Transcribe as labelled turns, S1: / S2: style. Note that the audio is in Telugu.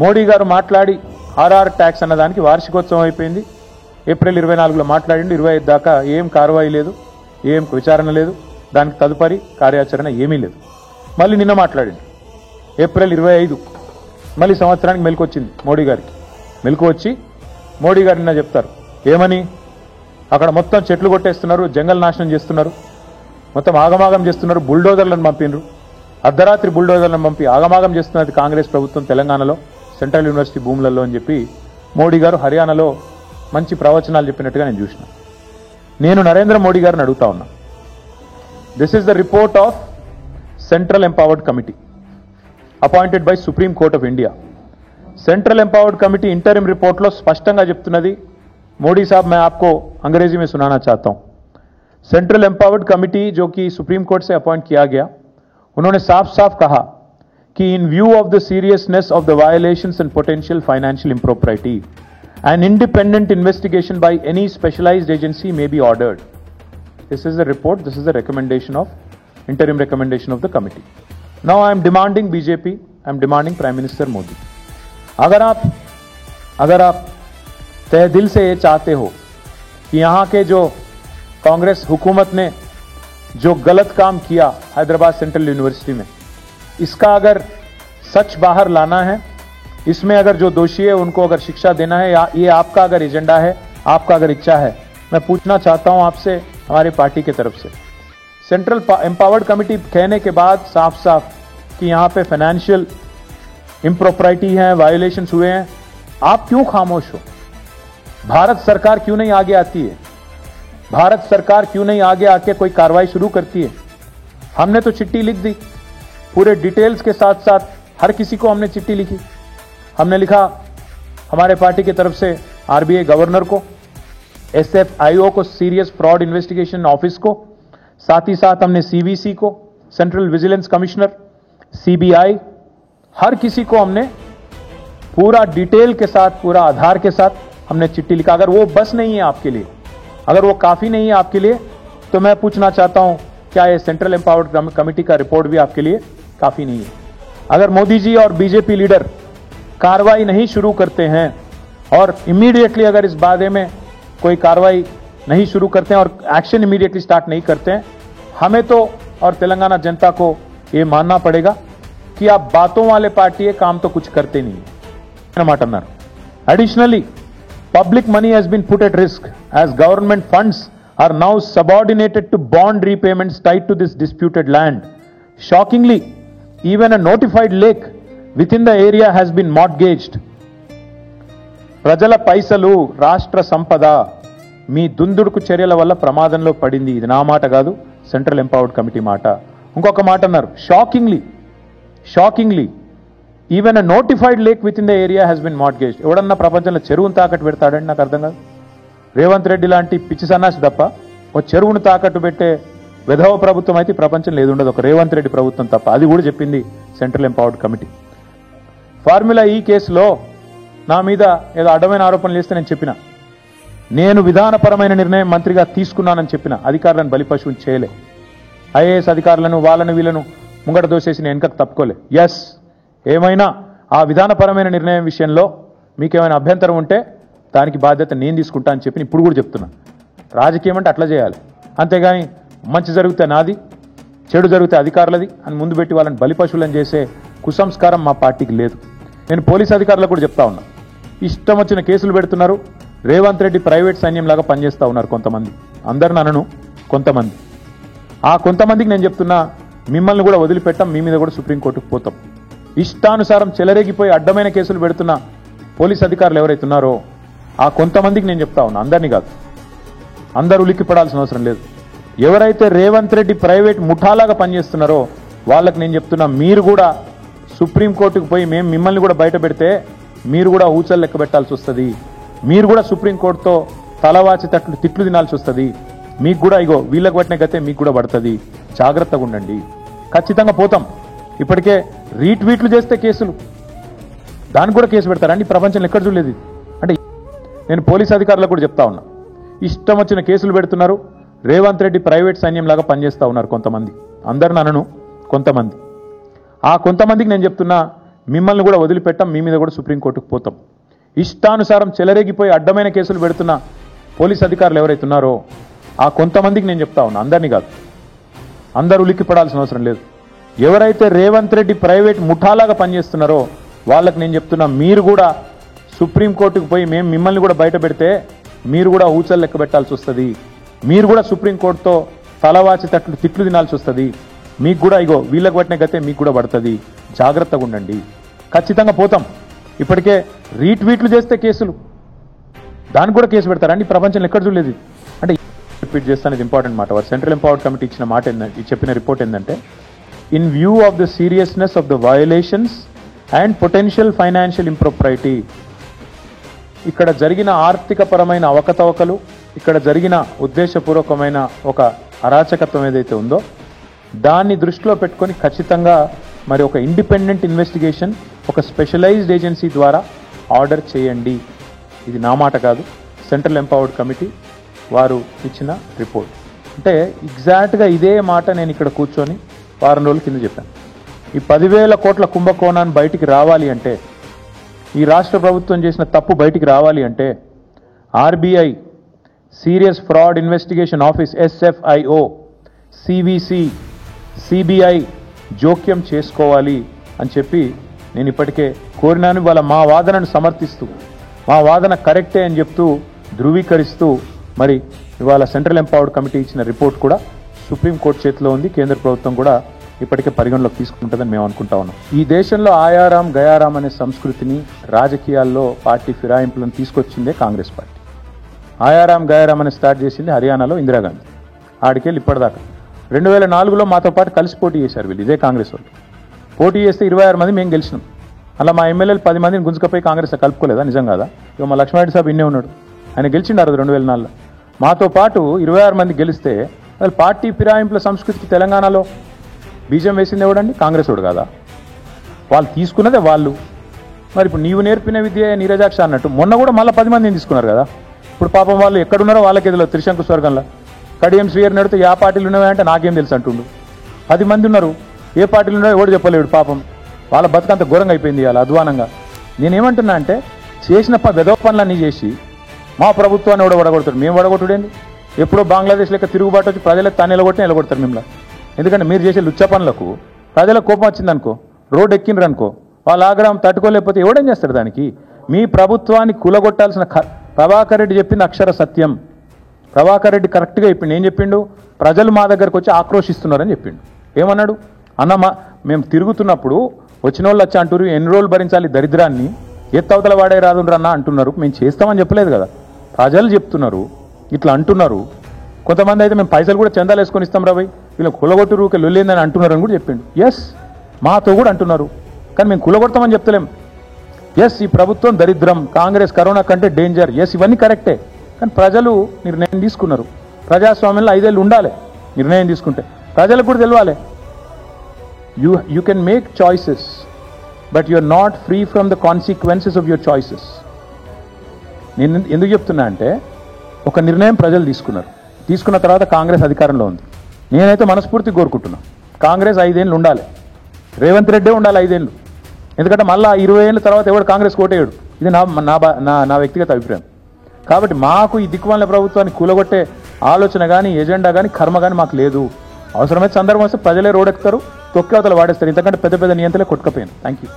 S1: మోడీ గారు మాట్లాడి ఆర్ఆర్ ట్యాక్స్ అన్నదానికి వార్షికోత్సవం అయిపోయింది. ఏప్రిల్ 24లో మాట్లాడిండు. 25 దాకా ఏం కార్వాయి లేదు, ఏం విచారణ లేదు, దానికి తదుపరి కార్యాచరణ ఏమీ లేదు. మళ్ళీ నిన్న మాట్లాడిండు ఏప్రిల్ 25. మళ్ళీ సంవత్సరానికి మెలకు వచ్చింది మోడీ గారికి. మెలకు వచ్చి మోడీ గారు నిన్న చెప్తారు ఏమని, అక్కడ మొత్తం చెట్లు కొట్టేస్తున్నారు, జంగల్ నాశనం చేస్తున్నారు, మొత్తం ఆగమాగం చేస్తున్నారు, బుల్డోజర్లను పంపినరు, అర్ధరాత్రి బుల్డోజర్లను పంపి ఆగమాగం చేస్తున్నది కాంగ్రెస్ ప్రభుత్వం తెలంగాణలో సెంట్రల్ యూనివర్సిటీ భూములలో అని చెప్పి మోడీ గారు హర్యానాలో మంచి ప్రవచనాలు చెప్పినట్టుగా నేను చూసిన. నేను నరేంద్ర మోడీ గారిని అడుగుతా ఉన్నా, this is the report of central empowered committee appointed by supreme court of India. Central empowered committee interim report लो स्पष्टंगा చెప్తున్నది. मोदी साहब मैं आपको अंग्रेजी में सुनाना चाहता हूं. सेंट्रल एम्पावर्ड कमिटी जो कि सुप्रीम कोर्ट से अपॉइंट किया गया, उन्होंने साफ साफ कहा कि in view of the seriousness of the violations and potential financial impropriety an independent investigation by any specialized agency may be ordered. This is the report, this is the recommendation of interim recommendation of the committee. Now I am demanding BJP, I am demanding Prime Minister Modi, अगर आप तहे दिल से ये चाहते हो कि यहाँ के जो कांग्रेस हुकूमत ने जो गलत काम किया हैदराबाद सेंट्रल यूनिवर्सिटी में, इसका अगर सच बाहर लाना है, इसमें अगर जो दोषी है उनको अगर शिक्षा देना है, या ये आपका अगर एजेंडा है, आपका अगर इच्छा है, मैं पूछना चाहता हूं आपसे हमारी पार्टी की तरफ से, सेंट्रल एम्पावर्ड कमिटी कहने के बाद साफ साफ कि यहां पे फाइनेंशियल इम्प्रॉपर्टी है, वायोलेशंस हुए हैं, आप क्यों खामोश हो? भारत सरकार क्यों नहीं आगे आती है? भारत सरकार क्यों नहीं आगे आके कोई कार्रवाई शुरू करती है? हमने तो चिट्ठी लिख दी पूरे डिटेल्स के साथ साथ, हर किसी को हमने चिट्ठी लिखी. हमने लिखा हमारे पार्टी की तरफ से आरबीआई गवर्नर को, एसएफआईओ को, सीरियस फ्रॉड इन्वेस्टिगेशन ऑफिस को, साथ ही साथ हमने सीवीसी को, सेंट्रल विजिलेंस कमिश्नर, सीबीआई, हर किसी को हमने पूरा डिटेल के साथ, पूरा आधार के साथ हमने चिट्ठी लिखा. अगर वो बस नहीं है आपके लिए, अगर वो काफी नहीं है आपके लिए, तो मैं पूछना चाहता हूं क्या ये सेंट्रल एम्पावर्ड कमेटी का रिपोर्ट भी आपके लिए काफी नहीं है? अगर मोदी जी और बीजेपी लीडर कार्रवाई नहीं शुरू करते हैं और इमीडिएटली अगर इस बारे में कोई कार्रवाई नहीं शुरू करते हैं और एक्शन इमीडिएटली स्टार्ट नहीं करते हैं, हमें तो और तेलंगाना जनता को ये मानना पड़ेगा कि आप बातों वाले पार्टी है, काम तो कुछ करते नहीं है. Additionally, public money has been put at risk as government funds are now subordinated to bond repayments tied to this disputed land. Shockingly, even a notified lake within the area has been mortgaged. ప్రజల పైసలు, రాష్ట్ర సంపద మీ దుందుడుకు చర్యల వల్ల ప్రమాదంలో పడింది. ఇది నా మాట కాదు, సెంట్రల్ ఎంపవర్డ్ కమిటీ మాట. ఇంకొక మాట అన్నారు, shockingly even a notified lake within the area has been mortgaged. ఎవడన్నా ప్రపంచంలో చెరువును తాకట్టు పెడతాడండి? నాకు అర్థం కాదు. రేవంత్ రెడ్డి లాంటి పిచ్చి సన్నాసి తప్ప ఒక చెరువును తాకట్టు పెట్టే విధవ ప్రభుత్వం అయితే ప్రపంచంలో ఏది ఉండదు, ఒక రేవంత్ రెడ్డి ప్రభుత్వం తప్ప. అది కూడా చెప్పింది సెంట్రల్ ఎంపవర్డ్ కమిటీ. ఫార్ములా ఈ కేసులో నా మీద ఏదో అడ్డమైన ఆరోపణలు చేస్తే నేను చెప్పిన, నేను విధానపరమైన నిర్ణయం మంత్రిగా తీసుకున్నానని చెప్పిన, అధికారులను బలిపశువుని చేయలే. ఐఏఎస్ అధికారులను వాళ్ళను వీళ్ళను ముంగట దోసేసి నేను వెనకకు తప్పుకోలే. ఎస్, ఏమైనా ఆ విధానపరమైన నిర్ణయం విషయంలో మీకేమైనా అభ్యంతరం ఉంటే దానికి బాధ్యత నేను తీసుకుంటా అని చెప్పి ఇప్పుడు కూడా చెప్తున్నా. రాజకీయం అంటే అట్లా చేయాలి, అంతేగాని మంచి జరిగితే నాది, చెడు జరిగితే అధికారులది అని ముందు పెట్టి వాళ్ళని బలిపశువులను చేసే కుసంస్కారం మా పార్టీకి లేదు. నేను పోలీస్ అధికారులకు కూడా చెప్తా ఉన్నా, ఇష్టం వచ్చిన కేసులు పెడుతున్నారు. రేవంత్ రెడ్డి ప్రైవేట్ సైన్యంలాగా పనిచేస్తూ ఉన్నారు కొంతమంది, అందరిని అనను, కొంతమంది. ఆ కొంతమందికి నేను చెప్తున్నా, మిమ్మల్ని కూడా వదిలిపెట్టాం, మీ మీద కూడా సుప్రీంకోర్టుకు పోతాం. ఇష్టానుసారం చెలరేగిపోయి అడ్డమైన కేసులు పెడుతున్న పోలీస్ అధికారులు ఎవరైతే ఉన్నారో ఆ కొంతమందికి నేను చెప్తా ఉన్నా, అందరినీ కాదు. అందరూ ఉలిక్కిపడాల్సిన అవసరం లేదు. ఎవరైతే రేవంత్ రెడ్డి ప్రైవేట్ ముఠాలాగా పనిచేస్తున్నారో వాళ్ళకి నేను చెప్తున్నా, మీరు కూడా సుప్రీంకోర్టుకు పోయి మేము మిమ్మల్ని కూడా బయట పెడితే మీరు కూడా ఊచలు లెక్క పెట్టాల్సి వస్తుంది. మీరు కూడా సుప్రీంకోర్టుతో తలవాచి తిట్లు తినాల్సి వస్తుంది. మీకు కూడా ఇగో వీళ్ళకి పట్టిన గతే మీకు కూడా పడుతుంది. జాగ్రత్తగా ఉండండి. ఖచ్చితంగా పోతాం. ఇప్పటికే రీట్వీట్లు చేస్తే కేసులు, దానికి కూడా కేసు పెడతారండి. ప్రపంచంలో ఎక్కడ చూడలేదు. అంటే నేను పోలీస్ అధికారులకు కూడా చెప్తా ఉన్నా, ఇష్టం వచ్చిన కేసులు పెడుతున్నారు. రేవంత్ రెడ్డి ప్రైవేట్ సైన్యంలాగా పనిచేస్తూ ఉన్నారు కొంతమంది, అందరిని అనను, కొంతమంది. ఆ కొంతమందికి నేను చెప్తున్నా, మిమ్మల్ని కూడా వదిలిపెట్టాం, మీ మీద కూడా సుప్రీంకోర్టుకు పోతాం. ఇష్టానుసారం చెలరేగిపోయి అడ్డమైన కేసులు పెడుతున్న పోలీస్ అధికారులు ఎవరైతే ఉన్నారో ఆ కొంతమందికి నేను చెప్తా ఉన్నా, అందరినీ కాదు, అందరూ ఉలిక్కిపడాల్సిన అవసరం లేదు. ఎవరైతే రేవంత్ రెడ్డి ప్రైవేట్ ముఠాలాగా పనిచేస్తున్నారో వాళ్ళకి నేను చెప్తున్నా, మీరు కూడా సుప్రీంకోర్టుకు పోయి మేము మిమ్మల్ని కూడా బయట పెడితే మీరు కూడా ఊచలు లెక్క పెట్టాల్సి వస్తుంది. మీరు కూడా సుప్రీంకోర్టుతో తలవాచి తిట్లు తినాల్సి వస్తుంది. మీకు కూడా ఇగో వీళ్ళకి పట్టిన గతే మీకు కూడా పడుతుంది. జాగ్రత్తగా ఉండండి. ఖచ్చితంగా పోతాం. ఇప్పటికే రీట్వీట్లు చేస్తే కేసులు, దానికి కూడా కేసు పెడతారండి. ప్రపంచంలో ఎక్కడ చూడలేదు. అంటే రిపీట్ చేస్తాను, ఇది ఇంపార్టెంట్ మాట. వారు సెంట్రల్ ఎంపవర్డ్ కమిటీ ఇచ్చిన మాట ఏంటంటే, చెప్పిన రిపోర్ట్ ఏంటంటే, in view of the seriousness of the violations and potential financial impropriety, ఇక్కడ జరిగిన ఆర్థికపరమైన అవకతవకలు, ఇక్కడ జరిగిన ఉద్దేశపూర్వకమైన ఒక అరాచకత్వం ఏదైతే ఉందో దాన్ని దృష్టిలో పెట్టుకొని ఖచ్చితంగా మరి ఒక ఇండిపెండెంట్ ఇన్వెస్టిగేషన్, ఒక స్పెషలైజ్డ్ ఏజెన్సీ ద్వారా ఆర్డర్ చేయండి. ఇది నా మాట కాదు, సెంట్రల్ ఎంపవర్డ్ కమిటీ వారు ఇచ్చిన రిపోర్ట్. అంటే ఎగ్జాక్ట్గా ఇదే మాట నేను ఇక్కడ కూర్చొని వారం రోజుల కింద చెప్పాను. ఈ 10,000 కోట్ల కుంభకోణాన్ని బయటికి రావాలి అంటే, ఈ రాష్ట్ర ప్రభుత్వం చేసిన తప్పు బయటికి రావాలి అంటే RBI, serious fraud investigation office SFIO, CVC, CBI జోక్యం చేసుకోవాలి అని చెప్పి నేను ఇప్పటికే కోరినాను. ఇవాళ మా వాదనను సమర్థిస్తూ, మా వాదన కరెక్టే అని చెప్తూ, ధృవీకరిస్తూ మరి ఇవాళ సెంట్రల్ ఎంపవర్డ్ కమిటీ ఇచ్చిన రిపోర్ట్ కూడా సుప్రీంకోర్టు చేతిలో ఉంది. కేంద్ర ప్రభుత్వం కూడా ఇప్పటికే పరిగణలోకి తీసుకుంటుందని మేము అనుకుంటా ఉన్నాం. ఈ దేశంలో ఆయారాం గయారాం అనే సంస్కృతిని రాజకీయాల్లో పార్టీ ఫిరాయింపులను తీసుకొచ్చిందే కాంగ్రెస్ పార్టీ. ఆయారాం గయారాం అని స్టార్ట్ చేసింది హర్యానాలో ఇందిరాగాంధీ. ఆడికెళ్ళి ఇప్పటిదాకా 2004లో మాతో పాటు కలిసి పోటీ చేశారు వీళ్ళు, ఇదే కాంగ్రెస్ వాళ్ళు. పోటీ చేస్తే 26 మంది మేము గెలిచినాం. అలా మా ఎమ్మెల్యేలు 10 మందిని గుంజుకపోయి కాంగ్రెస్ కలుపుకోలేదా? నిజం కాదా? ఇక మా లక్ష్మారెడ్డి సాబ్ ఇన్నే ఉన్నాడు, ఆయన గెలిచిండారు 2004లో. మాతో పాటు 26 మంది గెలిస్తే వాళ్ళు పార్టీ ఫిరాయింపుల సంస్కృతికి తెలంగాణలో బీజం వేసింది ఎవడండి? కాంగ్రెస్ వాడు కాదా? వాళ్ళు తీసుకున్నదే వాళ్ళు. మరి ఇప్పుడు నీవు నేర్పిన విద్య నీరజాక్ష అన్నట్టు మొన్న కూడా మళ్ళీ 10 మందిని తీసుకున్నారు కదా. ఇప్పుడు పాపం వాళ్ళు ఎక్కడున్నారో వాళ్ళకి ఎదులో త్రిశంకు స్వర్గంలో కడియం శ్రీయర్ నడితే ఏ పార్టీలు ఉన్నాయంటే నాకేం తెలుసు అంటుండు. 10 మంది ఉన్నారు, ఏ పార్టీలు ఉన్నాయో ఎవడు చెప్పలేడు. పాపం వాళ్ళ బతుకంత ఘోరంగా అయిపోయింది ఇవాళ అధ్వానంగా. నేనేమంటున్నా అంటే, చేసిన వెధవ పనులన్నీ చేసి మా ప్రభుత్వాన్ని ఎవడో వడగొడతాడు. మేము వడగొట్టుడేంది? ఎప్పుడో బంగ్లాదేశ్ లెక్క తిరుగుబాటు వచ్చి ప్రజలకు తాను నిలగొట్టిన నిలగొడతారు మిమ్మల్ని. ఎందుకంటే మీరు చేసే లుచ్చ పనులకు ప్రజలకు కోపం వచ్చిందనుకో, రోడ్డు ఎక్కినరు అనుకో, వాళ్ళ ఆగ్రహం తట్టుకోలేకపోతే ఎవడేం చేస్తాడు దానికి? మీ ప్రభుత్వాన్ని కూలగొట్టాల్సిన ప్రభాకర్ రెడ్డి చెప్పింది అక్షర సత్యం. ప్రభాకర్ రెడ్డి కరెక్ట్గా చెప్పిండు. ఏం చెప్పిండు? ప్రజలు మా దగ్గరకు వచ్చి ఆక్రోషిస్తున్నారని చెప్పిండు. ఏమన్నాడు? అన్న మేము తిరుగుతున్నప్పుడు వచ్చిన వాళ్ళు వచ్చి అంటారు, ఎన్ని రోజులు భరించాలి దరిద్రాన్ని, ఎత్తవతల వాడే రాదుండ్రన్నా అంటున్నారు. మేము చేస్తామని చెప్పలేదు కదా, ప్రజలు చెప్తున్నారు, ఇట్లా అంటున్నారు. కొంతమంది అయితే మేము పైసలు కూడా చందాలు వేసుకొని ఇస్తాం రా భయ్, వీళ్ళు కులగొట్టు రూకే లొల్లేందని అంటున్నారు అని కూడా చెప్పిండు. ఎస్, మాతో కూడా అంటున్నారు, కానీ మేము కులగొడతామని చెప్తలేం. ఎస్, ఈ ప్రభుత్వం దరిద్రం, కాంగ్రెస్ కరోనా కంటే డేంజర్, ఎస్ ఇవన్నీ కరెక్టే. కానీ ప్రజలు నిర్ణయం తీసుకున్నారు. ప్రజాస్వామ్యంలో 5 ఏళ్ళు ఉండాలి. నిర్ణయం తీసుకుంటే ప్రజలకు కూడా తెలియాలి. You can make choices, but you are not free from the consequences of your choices. నేను ఎందుకు చెప్తున్నా అంటే, ఒక నిర్ణయం ప్రజలు తీసుకున్న తర్వాత కాంగ్రెస్ అధికారంలో ఉంది. నేనైతే మనస్ఫూర్తి కోరుకుంటున్నా కాంగ్రెస్ 5 ఏళ్ళు ఉండాలి, రేవంత్ రెడ్డే ఉండాలి 5 ఏళ్ళు. ఎందుకంటే మళ్ళీ 20 ఏళ్ళ తర్వాత ఎవడు కాంగ్రెస్ కోటేయడు. ఇది నా వ్యక్తిగత అభిప్రాయం. కాబట్టి మాకు ఈ దిక్కుమాలిన ప్రభుత్వాన్ని కూలగొట్టే ఆలోచన కానీ, ఎజెండా కానీ, కర్మ కానీ మాకు లేదు. అవసరమైతే సందర్భం వస్తే ప్రజలే రోడ్డెక్కుతారు, తొక్కి అవతల వాడేస్తారు. ఇంతకంటే పెద్ద నియంత్రణలే కొట్టుకపోయాను. Thank you.